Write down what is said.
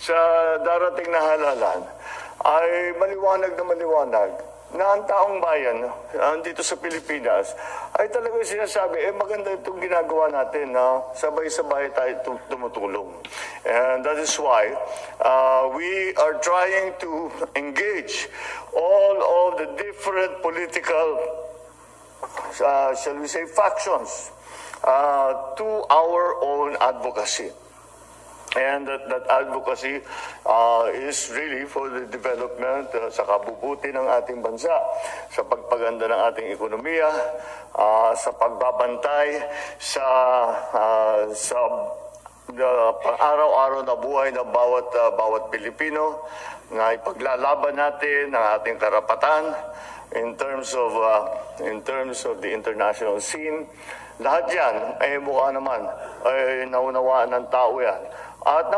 sa darating na halalan ay maliwanag na ang taong bayan dito sa Pilipinas ay talagang sinasabi, maganda itong ginagawa natin na sabay-sabay tayo tumutulong. And that is why we are trying to engage all of the different political, shall we say, factions to our own advocacy. And that advocacy is really for the development, sa kabubuti ng ating bansa, sa pagpaganda ng ating ekonomiya, sa pagbabantay sa pang-araw-araw na buhay ng bawat Pilipino, na ipaglalaban natin ang ating karapatan in terms of the international scene. Lahat yan ay mukha naman ay naunawaan ng tao yan. At